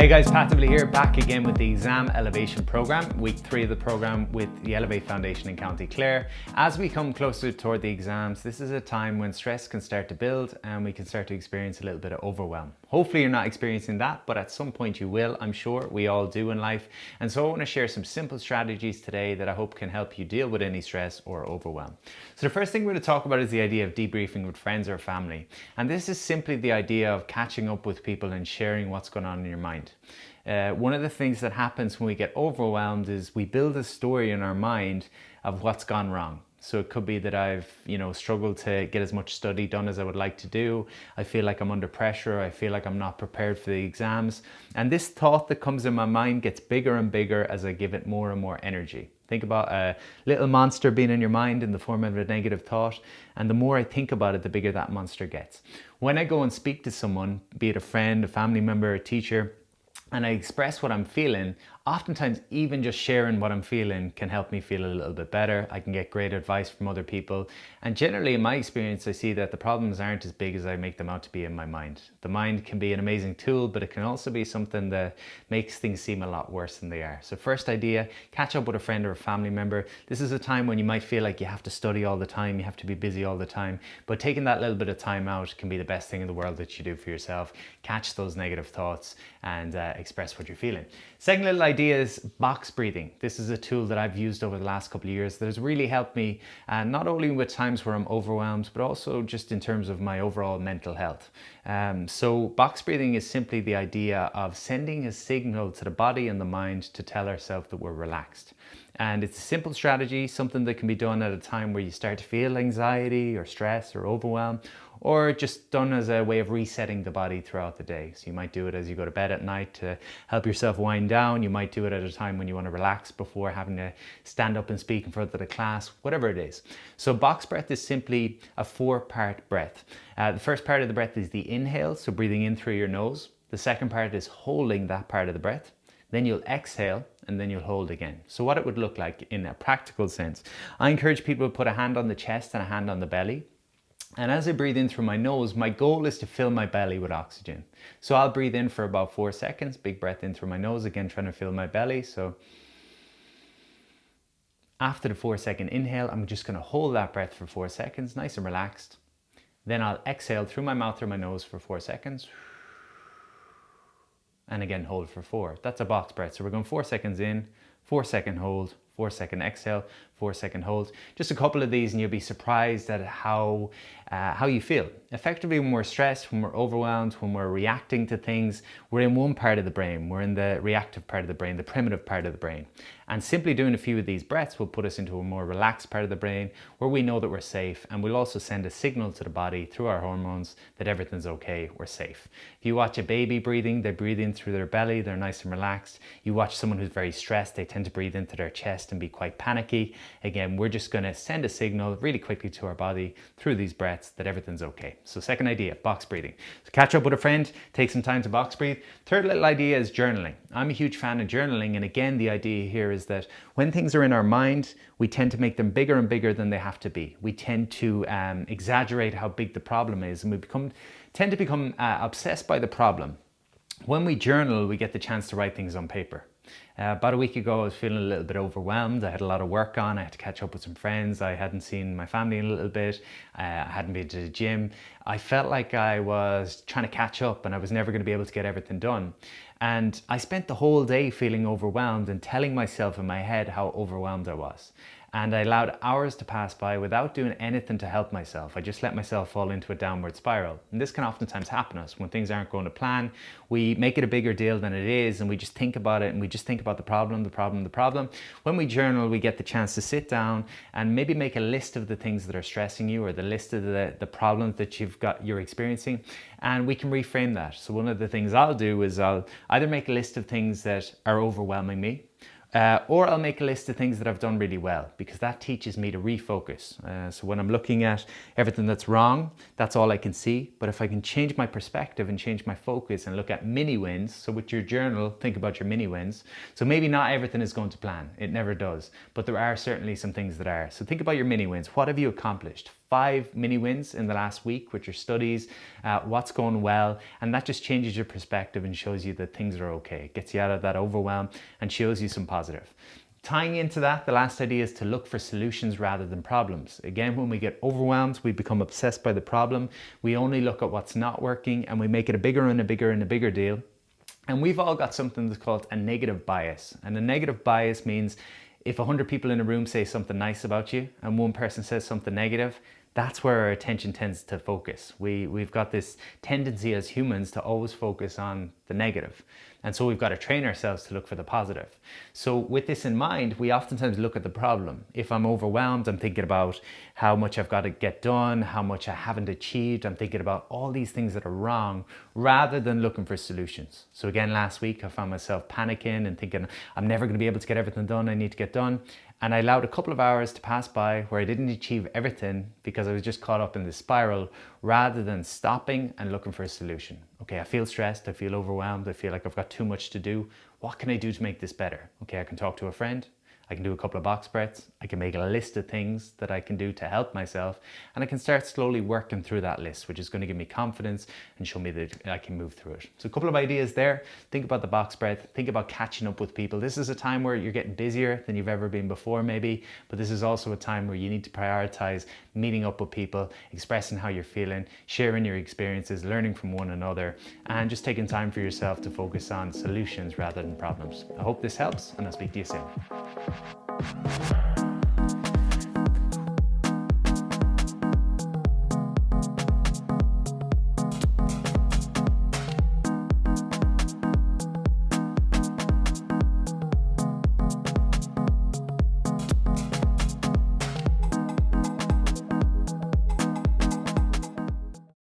Hey guys, Pat Divilly here, back again with the Exam Elevation Programme, week 3 of the programme with the Elevate Foundation in County Clare. As we come closer toward the exams, this is a time when stress can start to build and we can start to experience a little bit of overwhelm. Hopefully you're not experiencing that, but at some point you will, I'm sure. We all do in life. And so I want to share some simple strategies today that I hope can help you deal with any stress or overwhelm. So the first thing we're going to talk about is the idea of debriefing with friends or family. And this is simply the idea of catching up with people and sharing what's going on in your mind. One of the things that happens when we get overwhelmed is we build a story in our mind of what's gone wrong. So it could be that I've, struggled to get as much study done as I would like to do. I feel like I'm under pressure. I feel like I'm not prepared for the exams. And this thought that comes in my mind gets bigger and bigger as I give it more and more energy. Think about a little monster being in your mind in the form of a negative thought. And the more I think about it, the bigger that monster gets. When I go and speak to someone, be it a friend, a family member, a teacher, and I express what I'm feeling, oftentimes even just sharing what I'm feeling can help me feel a little bit better. I can get great advice from other people. And generally in my experience, I see that the problems aren't as big as I make them out to be in my mind. The mind can be an amazing tool, but it can also be something that makes things seem a lot worse than they are. So first idea, catch up with a friend or a family member. This is a time when you might feel like you have to study all the time, you have to be busy all the time, but taking that little bit of time out can be the best thing in the world that you do for yourself. Catch those negative thoughts and express what you're feeling. Second little idea is box breathing. This is a tool that I've used over the last couple of years that has really helped me, not only with times where I'm overwhelmed, but also just in terms of my overall mental health. So box breathing is simply the idea of sending a signal to the body and the mind to tell ourselves that we're relaxed. And it's a simple strategy, something that can be done at a time where you start to feel anxiety or stress or overwhelm, or just done as a way of resetting the body throughout the day. So you might do it as you go to bed at night to help yourself wind down. You might do it at a time when you want to relax before having to stand up and speak in front of the class, whatever it is. So box breath is simply a 4-part breath. The first part of the breath is the inhale, so breathing in through your nose. The second part is holding that part of the breath. Then you'll exhale and then you'll hold again. So what it would look like in a practical sense, I encourage people to put a hand on the chest and a hand on the belly. And as I breathe in through my nose, my goal is to fill my belly with oxygen. So I'll breathe in for about 4 seconds, big breath in through my nose, again trying to fill my belly. So after the 4-second inhale, I'm just going to hold that breath for 4 seconds, nice and relaxed. Then I'll exhale through my mouth or my nose for 4 seconds. And again, hold for 4. That's a box breath. So we're going 4 seconds in, 4-second hold, 4-second exhale, 4-second hold. Just a couple of these and you'll be surprised at how you feel. Effectively, when we're stressed, when we're overwhelmed, when we're reacting to things, we're in one part of the brain. We're in the reactive part of the brain, the primitive part of the brain. And simply doing a few of these breaths will put us into a more relaxed part of the brain where we know that we're safe, and we'll also send a signal to the body through our hormones that everything's okay, we're safe. If you watch a baby breathing, they breathe in through their belly, they're nice and relaxed. You watch someone who's very stressed, they tend to breathe into their chest and be quite panicky. Again, we're just going to send a signal really quickly to our body through these breaths that everything's okay. So second idea, box breathing. So catch up with a friend, take some time to box breathe. Third little idea is journaling. I'm a huge fan of journaling, and again, the idea here is that when things are in our mind, we tend to make them bigger and bigger than they have to be. We tend to exaggerate how big the problem is, and we tend to become obsessed by the problem. When we journal, we get the chance to write things on paper. About a week ago, I was feeling a little bit overwhelmed. I had a lot of work on. I had to catch up with some friends. I hadn't seen my family in a little bit. I hadn't been to the gym. I felt like I was trying to catch up and I was never going to be able to get everything done. And I spent the whole day feeling overwhelmed and telling myself in my head how overwhelmed I was. And I allowed hours to pass by without doing anything to help myself. I just let myself fall into a downward spiral. And this can oftentimes happen to us when things aren't going to plan. We make it a bigger deal than it is, and we just think about it, and we just think about the problem. When we journal, we get the chance to sit down and maybe make a list of the things that are stressing you, or the list of the problems that you're experiencing, and we can reframe that. So one of the things I'll do is I'll either make a list of things that are overwhelming me, or I'll make a list of things that I've done really well, because that teaches me to refocus. So when I'm looking at everything that's wrong, that's all I can see. But if I can change my perspective and change my focus and look at mini wins, so with your journal, think about your mini wins. So maybe not everything is going to plan, it never does, but there are certainly some things that are. So think about your mini wins. What have you accomplished? 5 mini wins in the last week with your studies, what's going well, and that just changes your perspective and shows you that things are okay. It gets you out of that overwhelm and shows you some positive. Tying into that, the last idea is to look for solutions rather than problems. Again, when we get overwhelmed, we become obsessed by the problem. We only look at what's not working and we make it a bigger and a bigger and a bigger deal. And we've all got something that's called a negative bias. And a negative bias means if 100 people in a room say something nice about you and one person says something negative, that's where our attention tends to focus. We've got this tendency as humans to always focus on the negative. And so we've got to train ourselves to look for the positive. So with this in mind, we oftentimes look at the problem. If I'm overwhelmed, I'm thinking about how much I've got to get done, how much I haven't achieved. I'm thinking about all these things that are wrong rather than looking for solutions. So again, last week I found myself panicking and thinking, I'm never going to be able to get everything done I need to get done. And I allowed a couple of hours to pass by where I didn't achieve everything because I was just caught up in this spiral rather than stopping and looking for a solution. Okay, I feel stressed, I feel overwhelmed, I feel like I've got too much to do. What can I do to make this better? Okay, I can talk to a friend, I can do a couple of box breaths, I can make a list of things that I can do to help myself, and I can start slowly working through that list, which is going to give me confidence and show me that I can move through it. So a couple of ideas there. Think about the box breath, think about catching up with people. This is a time where you're getting busier than you've ever been before maybe, but this is also a time where you need to prioritize meeting up with people, expressing how you're feeling, sharing your experiences, learning from one another, and just taking time for yourself to focus on solutions rather than problems. I hope this helps, and I'll speak to you soon.